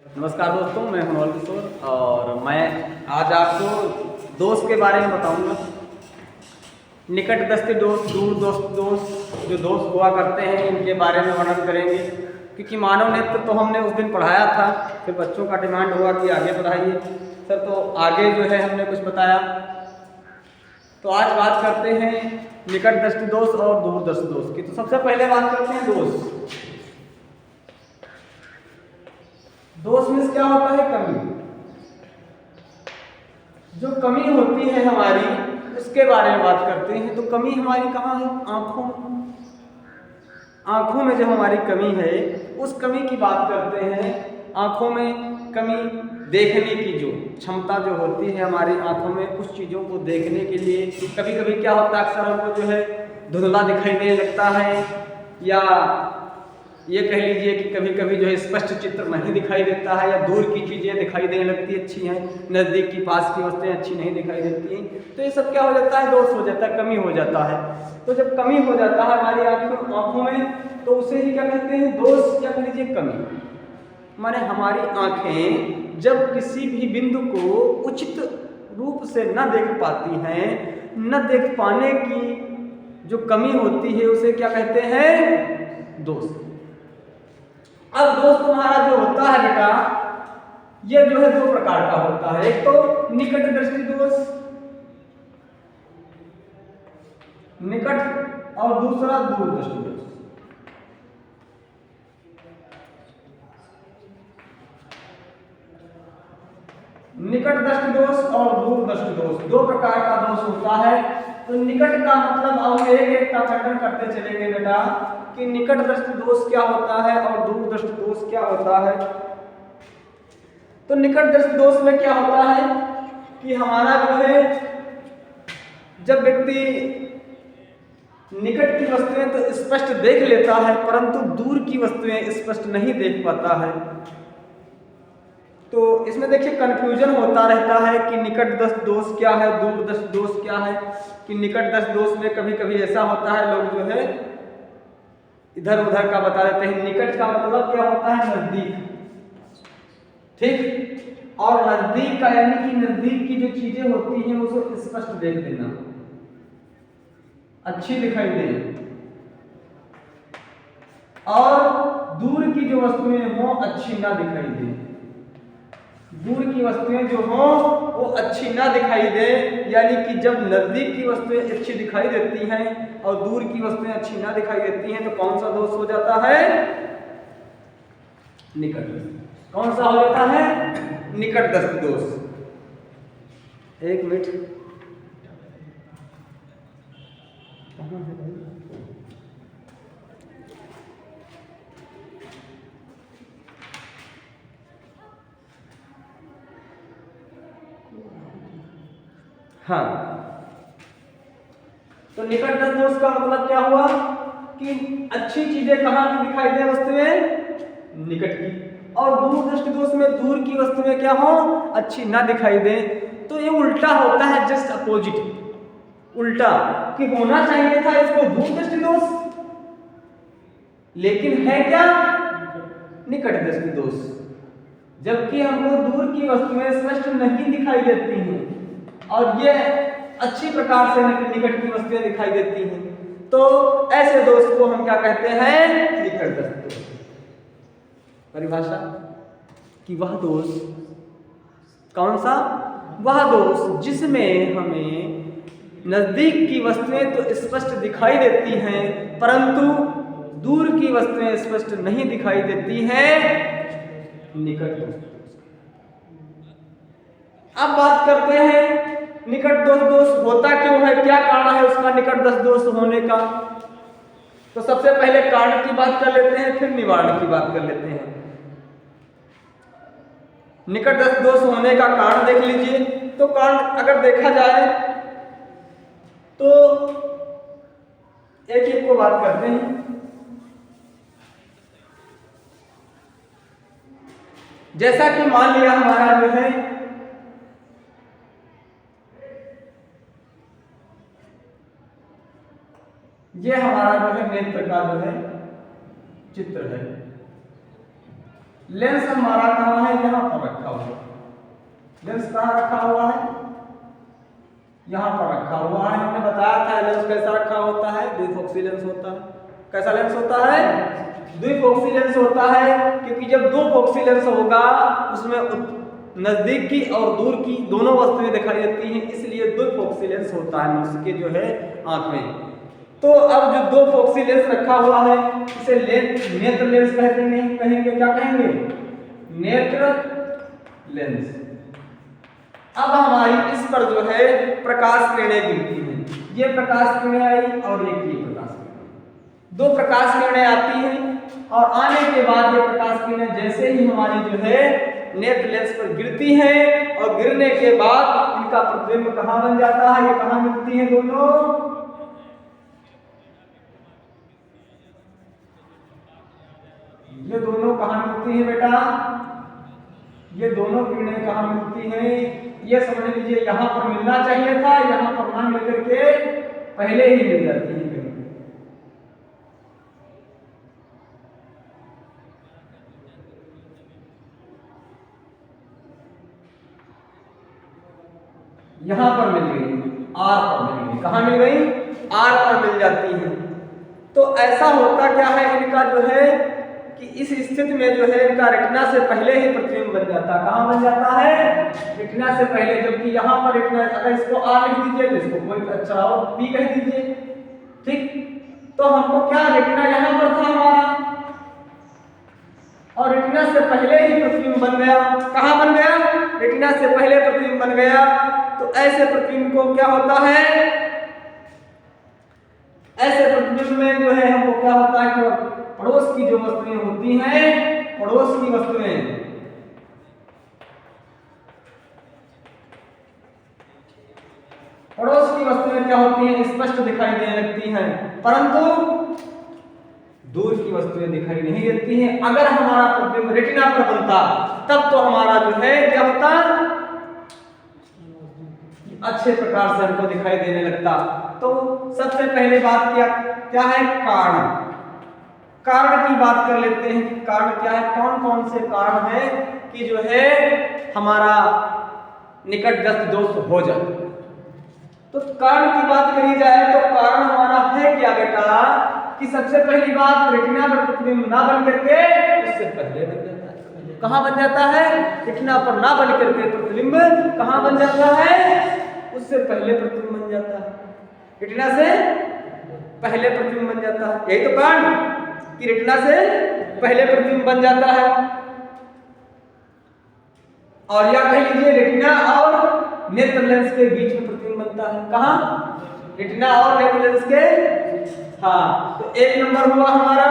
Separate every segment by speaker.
Speaker 1: नमस्कार दोस्तों, मैं मनोहर किशोर और मैं आज आपको दोस्त के बारे में बताऊंगा। निकटवर्ती दोस्त, दूर दोस्त, जो दोस्त हुआ करते हैं इनके बारे में वर्णन करेंगे। क्योंकि मानव नेत्र तो हमने उस दिन पढ़ाया था, फिर बच्चों का डिमांड हुआ कि आगे पढ़ाइए सर, तो आगे जो है हमने कुछ बताया। तो आज बात करते हैं निकटवर्ती दोस्त और दूरदर्शी दोस्त की। तो सबसे पहले बात करते हैं दोस्त। दोष मीन्स क्या होता है? कमी। जो कमी होती है हमारी उसके बारे में बात करते हैं। तो कमी हमारी कहाँ है? आंखों में। आंखों में जो हमारी कमी है उस कमी की बात करते हैं। आंखों में कमी, देखने की जो क्षमता जो होती है हमारी आंखों में, कुछ चीज़ों को देखने के लिए कभी कभी क्या होता है, अक्सर हमको जो है धुंधला दिखाई देने लगता है, या ये कह लीजिए कि कभी कभी जो है स्पष्ट चित्र नहीं दिखाई देता है, या दूर की चीज़ें दिखाई देने लगती अच्छी हैं, नज़दीक की पास की वस्तुएं अच्छी नहीं दिखाई देती हैं। तो ये सब क्या हो जाता है? दोष हो जाता है, कमी हो जाता है। तो जब कमी हो जाता है हमारी आंखों में तो उसे ही क्या कहते हैं? दोष, या कह लीजिए कमी। माने हमारी आँखें जब किसी भी बिंदु को उचित रूप से न देख पाती हैं, न देख पाने की जो कमी होती है उसे क्या कहते हैं? दोष। अब दोस्त तुम्हारा जो होता है बेटा, ये जो है दो प्रकार का होता है। एक तो निकट दृष्टि दोष, निकट, और दूसरा दूर दृष्टि दोष। निकट दृष्टि दोष और दूर दृष्टि दोष, दो प्रकार का दोष होता है। तो निकट का मतलब हम एक एक का खंडन करते चलेंगे बेटा कि निकट दृष्टि दोष क्या होता है और दूर दृष्टि दोष क्या होता है। तो निकट दृष्टि दोष में क्या होता है कि हमारा जो है, जब व्यक्ति निकट की वस्तुएं तो स्पष्ट देख लेता है परंतु दूर की वस्तुएं स्पष्ट नहीं देख पाता है। तो इसमें देखिए कंफ्यूजन होता रहता है कि निकट दृष्टि दोष क्या है, दूर दृष्टि दोष क्या है। कि निकट दृष्टि दोष में कभी कभी ऐसा होता है, लोग जो है इधर उधर का बता देते हैं। निकट का मतलब क्या होता है? नजदीक, ठीक। और नजदीक का यानी कि नजदीक की जो चीजें होती हैं उसको स्पष्ट देख देना, अच्छी दिखाई दे। और दूर की जो वस्तुएं हो अच्छी ना दिखाई दे। दूर की वस्तुएं जो हो वो अच्छी ना दिखाई दे, यानी कि जब नजदीक की वस्तुएं अच्छी दिखाई देती हैं और दूर की वस्तुएं अच्छी ना दिखाई देती हैं तो कौन सा दोष हो जाता है? निकट दृष्टि। कौन सा हो जाता है? निकट दृष्टि दोष। एक मिनट, हाँ। तो निकट दृष्टि दोष का मतलब क्या हुआ कि अच्छी चीजें कहाँ की दिखाई दे? वस्तुएं निकट की। और दूर दृष्टि दोष में दूर की वस्तुएं क्या हो? अच्छी ना दिखाई दे। तो ये उल्टा होता है, जस्ट अपोजिट, उल्टा। कि होना चाहिए था इसको दूर दृष्टि दोष, लेकिन है क्या? निकट दृष्टि दोष। जबकि हमको दूर की वस्तुएं स्पष्ट नहीं दिखाई देती हैं और ये अच्छी प्रकार से निकट की वस्तुएं दिखाई देती हैं, तो ऐसे दोष को हम क्या कहते हैं? निकट दृष्टि दोष। परिभाषा कि वह दोष, कौन सा? वह दोष जिसमें हमें नजदीक की वस्तुएं तो स्पष्ट दिखाई देती हैं परंतु दूर की वस्तुएं स्पष्ट नहीं दिखाई देती हैं, निकट दोष। अब बात करते हैं निकट दोष होता क्यों है, क्या कारण है उसका निकट दोष होने का। तो सबसे पहले कारण की बात कर लेते हैं, फिर निवारण की बात कर लेते हैं। निकट दोष होने का कारण देख लीजिए। तो कारण अगर देखा जाए तो एक एक को बात करते हैं। जैसा कि मान लिया हमारा जो है ये हमारा जो है नेत्र का जो है चित्र है। लेंस हमारा कहाँ है, यहाँ पर रखा हुआ। लेंस कहाँ रखा हुआ है, यहाँ पर रखा हुआ है। हमने बताया था लेंस कैसा रखा होता है, द्विफोक्सी लेंस होता है। कैसा लेंस होता है, द्विफोक्सी लेंस होता है, क्योंकि जब दो फोक्सी लेंस होगा उसमें नजदीक की और दूर की दोनों वस्तुएं दिखाई देती हैं, इसलिए द्विफोक्सी लेंस होता है मनुष्य के जो है आंख में। तो अब जो दो फोक्सी लेंस रखा हुआ है इसे नेत्र लेंस कहेंगे। क्या कहेंगे, नेत्र लेंस। अब हमारी इस पर जो है प्रकाश किरणें गिरती हैं। ये प्रकाश किरणें आई और एक ये प्रकाश किरणें, दो प्रकाश किरणें आती हैं और आने के बाद ये प्रकाश किरणें जैसे ही हमारी जो है नेत्र लेंस पर गिरती हैं और गिरने के बाद इनका प्रतिबिंब कहाँ बन जाता है, ये कहाँ मिलती हैं दोनों, ये दोनों कहाँ मिलती हैं बेटा, ये दोनों किरणें कहाँ मिलती हैं, ये समझ लीजिए यहाँ पर मिलना चाहिए था, यहाँ पर ना मिल करके पहले ही मिल जाती है किरणें। यहाँ पर मिल गई, आर पर मिल गई। कहाँ मिल गई, आर पर मिल जाती है। तो ऐसा होता क्या है इनका जो है कि इस स्थिति में जो है इनका रेटिना से पहले ही प्रतिबिंब बन जाता है। कहाँ बन जाता है, रेटिना से पहले। जबकि यहाँ पर रेटिना, अगर इसको आर लिख दीजिए तो इसको कोई अच्छा और बी कह दीजिए, ठीक। तो हमको क्या, रेटिना यहाँ पर था हमारा और रेटिना से पहले ही प्रतिबिंब बन गया। कहाँ बन गया, रेटिना से पहले प्रतिबिंब बन गया। तो ऐसे प्रतिबिंब को क्या होता है, ऐसे प्रतिबिंब में जो है हमको क्या होता है कि पड़ोस की जो वस्तुएं होती हैं, पड़ोस की वस्तुएं, पड़ोस की वस्तुएं क्या होती हैं, स्पष्ट दिखाई देने लगती हैं, परंतु दूर की वस्तुएं दिखाई नहीं देती हैं। अगर हमारा प्रतिबिंब रेटिना पर बनता तब तो हमारा जो है क्या होता, अच्छे प्रकार से हमको दिखाई देने लगता। तो सबसे पहले बात क्या है, कारण। कारण की बात कर लेते हैं कि कारण क्या है, कौन कौन से कारण है कि जो है हमारा निकटग्रस्त दोष हो जाए। तो कारण की बात करी जाए तो कारण हमारा है क्या बेटा, कि सबसे पहली बात रेटिना पर प्रतिबिंब ना बन करके उससे पहले बन जाता है। कहाँ बन जाता है, रेटिना पर ना बन करके प्रतिबिंब कहाँ बन जाता है, उससे पहले प्रतिबिंब बन जाता है, रेटिना से पहले प्रतिबिंब बन जाता है। यही तो कारण कि रेटिना से पहले प्रतिबिंब बन जाता है। और या कह लीजिए रेटिना और नेत्र लेंस के बीच में प्रतिबिंब बनता है। कहाँ, रेटिना और नेत्र लेंस के, हाँ। तो एक नंबर हुआ हमारा,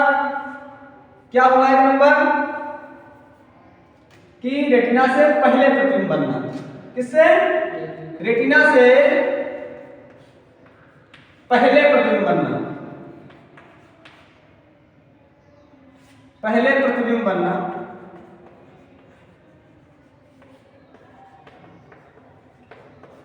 Speaker 1: क्या हुआ एक नंबर, कि रेटिना से पहले प्रतिबिंब बनना। किससे, रेटिना से पहले प्रतिबिंब बनना, पहले प्रतिबिंब बनना।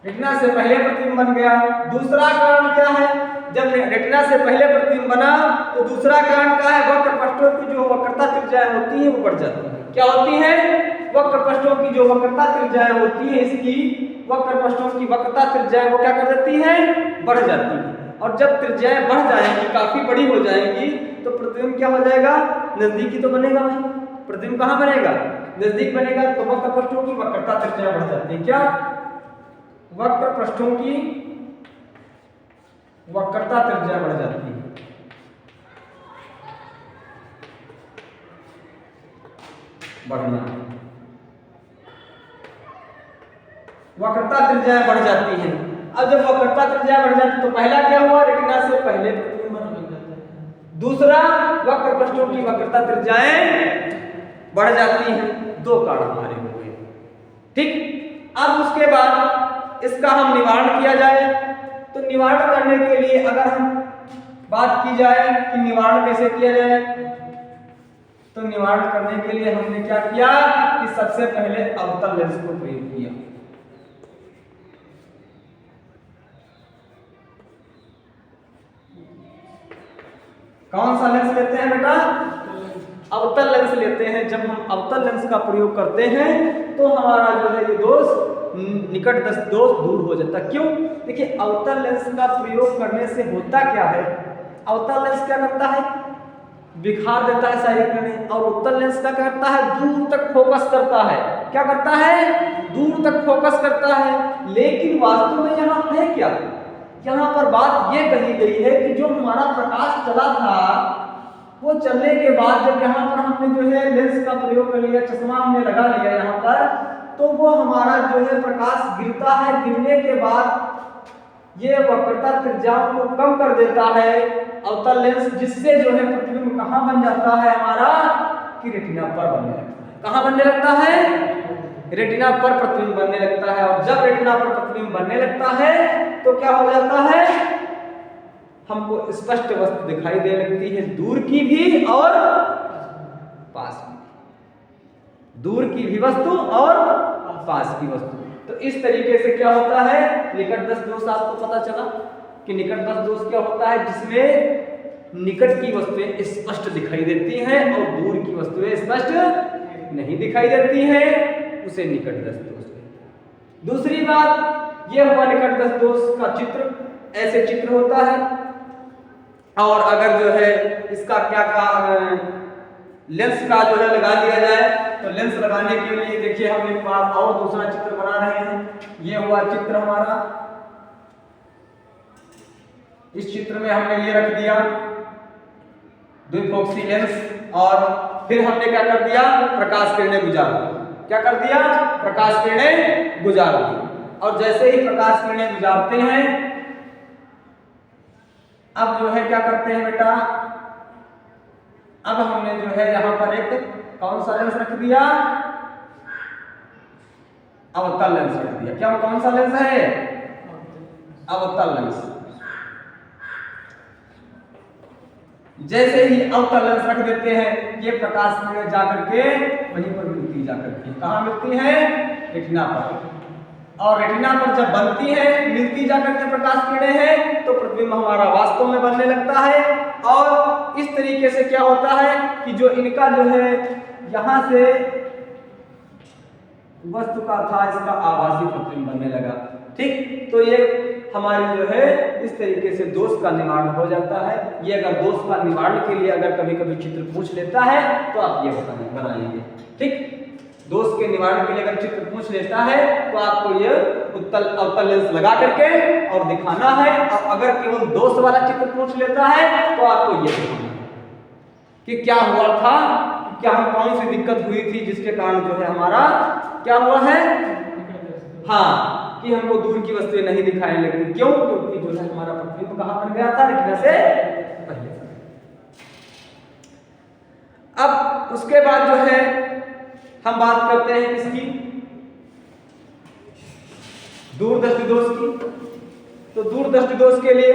Speaker 1: रेटिना से पहले प्रतिबिंब बन गया। दूसरा कारण क्या है, जब रेटिना से पहले प्रतिबिंब बना तो दूसरा कारण क्या है, वक्र पृष्ठों की जो वक्रता त्रिज्याएं होती है वो बढ़ जाती है। क्या होती है, वक्र पृष्ठों की जो वक्रता त्रिज्याएं होती है, इसकी वक्र पृष्ठों की वक्रता त्रिज्याएं वो क्या कर देती है, बढ़ जाती है। और जब त्रिज्याएं बढ़ जाएंगी, काफी बड़ी हो जाएंगी, तो प्रतिबिंब क्या हो जाएगा, नजदीकी तो बनेगा भाई। प्रतिबिंब कहाँ बनेगा, नजदीक बनेगा। तो वक्र पृष्ठों की वक्रता त्रिज्याएं बढ़ जाती है। क्या, वक्र पृष्ठों की वक्रता त्रिज्या बढ़ जाती है। बढ़ना, वक्रता त्रिज्या बढ़ जाती है। अब जब वक्रता त्रिज्या बढ़ जाती है तो पहला क्या हुआ, रेटिना से पहले प्रतिबिंब बन जाता है। दूसरा, वक्र पृष्ठों की वक्रता त्रिज्याएं बढ़ जाती हैं। दो कारण हमारे हो गए, ठीक। अब उसके बाद इसका हम निवारण किया जाए, तो निवारण करने के लिए अगर हम बात की जाए कि निवारण कैसे किया जाए, तो निवारण करने के लिए हमने क्या किया कि सबसे पहले अवतल लेंस को प्रयोग किया। कौन सा लेंस लेते हैं बेटा, अवतल लेंस लेते हैं, जब हम अवतल लेंस का प्रयोग करते हैं तो हमारा जो है ये दोष निकटस्थ दोष दूर हो जाता है। क्यों? देखिए अवतल लेंस का प्रयोग करने से होता क्या है, अवतल लेंस क्या करता है, बिखार देता है सारी किरणें, और उत्तल लेंस का क्या करता है, दूर तक फोकस करता है। क्या करता है? दूर तक फोकस करता है। लेकिन वास्तव में यहाँ है क्या, यहाँ पर बात ये कही गई है कि जो हमारा प्रकाश चला था वो चलने के बाद जब यहाँ पर हमने जो है लेंस का प्रयोग कर लिया, चश्मा हमने लगा लिया यहाँ पर, तो वो हमारा जो है प्रकाश गिरता है, गिरने के बाद ये वक्रता त्रिज्याओं को कम कर देता है अवतल लेंस, जिससे जो है प्रतिबिंब कहाँ बन जाता है हमारा, कि रेटिना पर बनने लगता है। कहाँ बनने लगता है? रेटिना पर प्रतिबिंब बनने लगता है। और जब रेटिना पर प्रतिबिंब बनने लगता है तो क्या हो जाता है, हमको स्पष्ट वस्तु दिखाई दे लगती है, दूर की भी और पास की, दूर की भी वस्तु और पास की वस्तु। तो इस तरीके से क्या होता है, निकटस्थ दोष आपको पता चला कि निकटस्थ दोष क्या होता है, जिसमें निकट की वस्तुएं स्पष्ट दिखाई देती हैं और दूर की वस्तुएं स्पष्ट नहीं दिखाई देती हैं, उसे निकटस्थ दोष है। दूसरी बात यह हुआ निकटस्थ दोष का चित्र, ऐसे चित्र होता है। और अगर जो है इसका क्या लेंस का जो है लगा दिया जाए, तो लेंस लगाने के लिए देखिए हम एक बार और दूसरा चित्र बना रहे हैं। ये हुआ चित्र हमारा, इस चित्र में हमने ये रख दिया द्विफोक्सी लेंस, और फिर हमने क्या कर दिया, प्रकाश किरणें गुजार दी। क्या कर दिया? प्रकाश किरणें गुजार दी। और जैसे ही प्रकाश किरणें गुजारते हैं, अब जो है क्या करते हैं बेटा, अब हमने जो है यहां पर एक कौन सा लेंस रख दिया, अवतल लेंस रख दिया। क्या कौन सा लेंस है? अवतल लेंस। जैसे ही अवतल लेंस रख देते हैं, ये प्रकाश किरणें जाकर के वहीं पर मिलती जाकर के, कहां मिलती है? रेटिना पर। और रेटिना पर जब बनती है, मिलती जाकर के प्रकाश किरणें हैं, तो प्रतिबिंब हमारा वास्तव में बनने लगता है। और इस तरीके से क्या होता है कि जो इनका जो है यहां से वस्तु का था, इसका आभासी प्रतिबिंब बनने लगा। ठीक, तो ये हमारी जो है इस तरीके से दोष का निवारण हो जाता है। ये अगर दोष का निवारण के लिए अगर कभी कभी चित्र पूछ लेता है तो आप ये बनाएंगे। ठीक, दोष के निवारण के लिए अगर चित्र पूछ लेता है तो आपको ये अवतल लेंस लगा करके और दिखाना है। और अगर केवल दोष वाला चित्र पूछ लेता है तो आपको ये दिखाना है कि क्या हुआ था, क्या कौन सी दिक्कत हुई थी जिसके कारण जो है हमारा क्या हुआ है, हाँ, कि हमको दूर की वस्तुएं नहीं दिखाने लगी। क्यों? क्योंकि जो है हमारा प्रतिबिंब कहां बन गया था, रेटिना से पहले। अब उसके बाद जो है हम बात करते हैं किसकी, दूरदृष्टि दोष की। तो दूरदृष्टि दोष के लिए